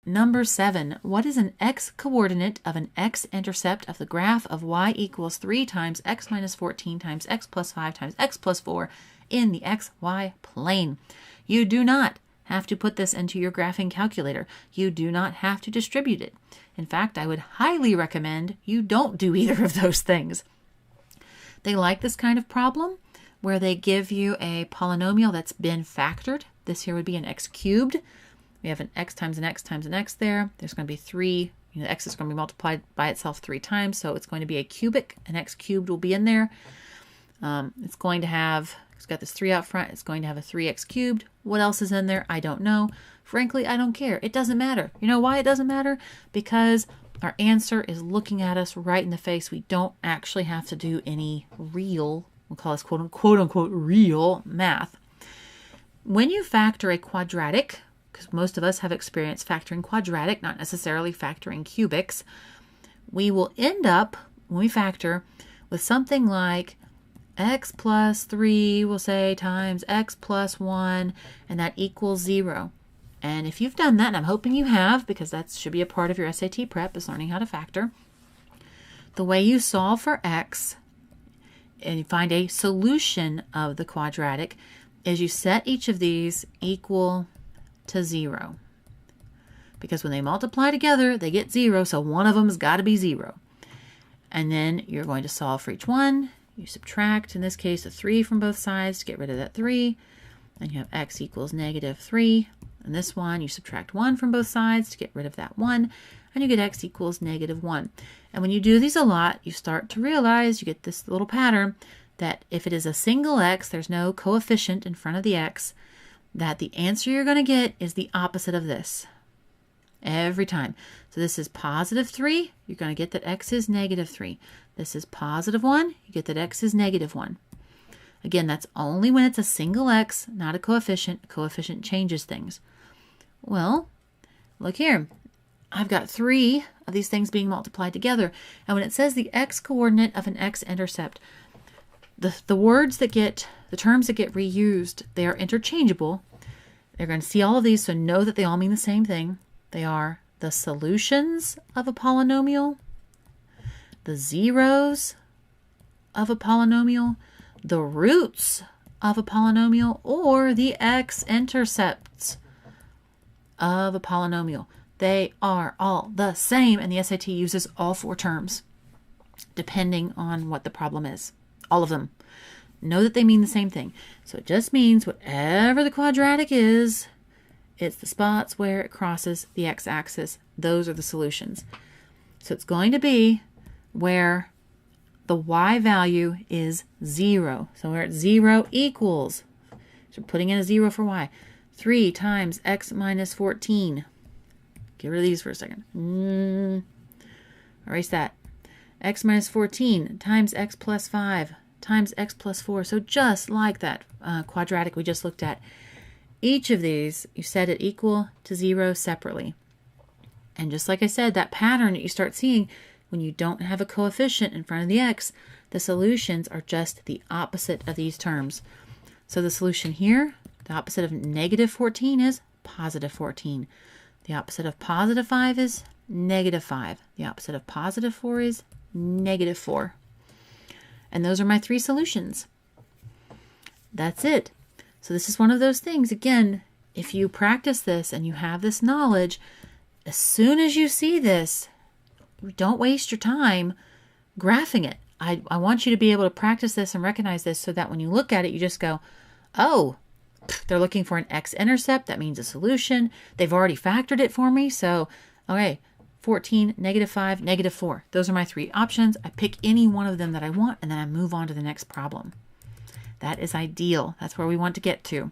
Number 7, what is an x-coordinate of an x-intercept of the graph of y equals 3 times x minus 14 times x plus 5 times x plus 4 in the xy plane? You do not have to put this into your graphing calculator. You do not have to distribute it. In fact, I would highly recommend you don't do either of those things. They like this kind of problem where they give you a polynomial that's been factored. This here would be an x cubed. We have an x times an x times an x there. There's going to be 3. X is going to be multiplied by itself 3 times, so it's going to be a cubic. An x cubed will be in there. It's going to have, it's got this 3 out front. It's going to have a 3x cubed. What else is in there? I don't know. Frankly, I don't care. It doesn't matter. You know why it doesn't matter? Because our answer is looking at us right in the face. We don't actually have to do any real, we'll call this quote unquote real math. When you factor a quadratic, because most of us have experience factoring quadratic, not necessarily factoring cubics, we will end up, when we factor, with something like x plus 3, we'll say, times x plus 1, and that equals 0. And if you've done that, and I'm hoping you have, because that should be a part of your SAT prep, is learning how to factor, the way you solve for x and you find a solution of the quadratic is you set each of these equal to 0. Because when they multiply together, they get 0, so one of them has got to be 0. And then you're going to solve for each one. You subtract, in this case, a 3 from both sides to get rid of that 3. And you have x equals negative 3. And this one, you subtract 1 from both sides to get rid of that 1. And you get x equals negative 1. And when you do these a lot, you start to realize, you get this little pattern, that if it is a single x, there's no coefficient in front of the x, that the answer you're going to get is the opposite of this. Every time. So this is positive 3, you're going to get that x is negative 3. This is positive 1, you get that x is negative 1. Again, that's only when it's a single x, not a coefficient. A coefficient changes things. Well, look here. I've got 3 of these things being multiplied together. And when it says the x-coordinate of an x-intercept, the words that get, the terms that get reused, they are interchangeable. They're going to see all of these, so know that they all mean the same thing. They are the solutions of a polynomial, the zeros of a polynomial, the roots of a polynomial, or the x-intercepts of a polynomial. They are all the same, and the SAT uses all 4 terms, depending on what the problem is. All of them. Know that they mean the same thing. So it just means whatever the quadratic is, it's the spots where it crosses the x-axis. Those are the solutions. So it's going to be where the y value is 0. So where it's 0 equals, so we're putting in a 0 for y, 3 times x minus 14. Get rid of these for a second. Erase that. X minus 14 times x plus 5 times x plus 4. So just like that quadratic we just looked at, each of these, you set it equal to 0 separately. And just like I said, that pattern that you start seeing when you don't have a coefficient in front of the x, the solutions are just the opposite of these terms. So the solution here, the opposite of negative 14 is positive 14. The opposite of positive 5 is negative 5. The opposite of positive 4 is negative 4. And those are my 3 solutions. That's it. So this is one of those things, again, if you practice this and you have this knowledge, as soon as you see this, don't waste your time graphing it. I want you to be able to practice this and recognize this so that when you look at it, you just go, oh, they're looking for an x-intercept. That means a solution. They've already factored it for me. So, okay, 14, negative 5, negative 4. Those are my 3 options. I pick any one of them that I want, and then I move on to the next problem. That is ideal. That's where we want to get to.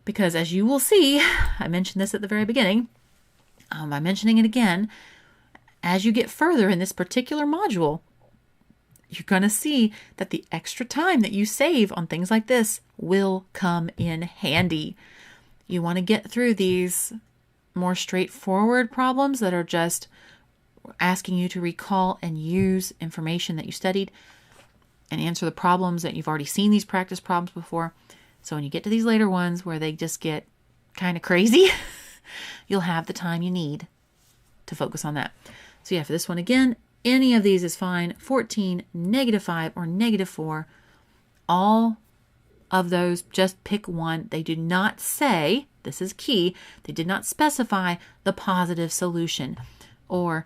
Because as you will see, I mentioned this at the very beginning. I'm mentioning it again. As you get further in this particular module, you're going to see that the extra time that you save on things like this will come in handy. You want to get through these more straightforward problems that are just asking you to recall and use information that you studied and answer the problems that you've already seen these practice problems before. So when you get to these later ones where they just get kind of crazy, you'll have the time you need to focus on that. So yeah, for this one again, any of these is fine. 14, -5, or -4. All of those, just pick one. They do not say, this is key, they did not specify the positive solution or,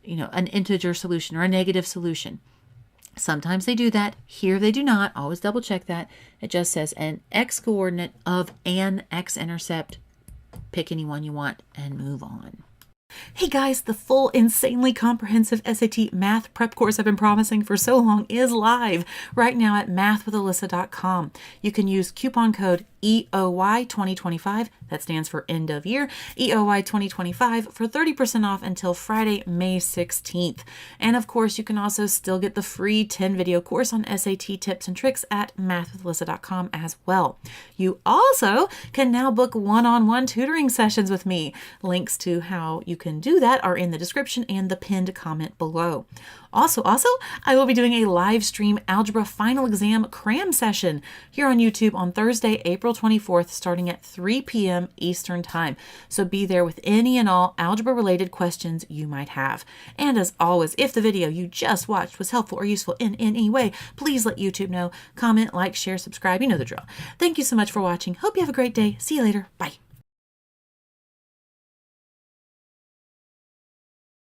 an integer solution or a negative solution. Sometimes they do that. Here they do not. Always double check that. It just says an x-coordinate of an x-intercept. Pick any one you want and move on. Hey guys, the full insanely comprehensive SAT math prep course I've been promising for so long is live right now at mathwithalyssa.com. You can use coupon code EOY2025, that stands for end of year, EOY2025 for 30% off until Friday, May 16th. And of course, you can also still get the free 10 video course on SAT tips and tricks at mathwithalyssa.com as well. You also can now book one-on-one tutoring sessions with me. Links to how you can do that are in the description and the pinned comment below. Also, I will be doing a live stream algebra final exam cram session here on YouTube on Thursday, April 24th, starting at 3 p.m. Eastern Time. So be there with any and all algebra-related questions you might have. And as always, if the video you just watched was helpful or useful in any way, please let YouTube know. Comment, like, share, subscribe. You know the drill. Thank you so much for watching. Hope you have a great day. See you later. Bye.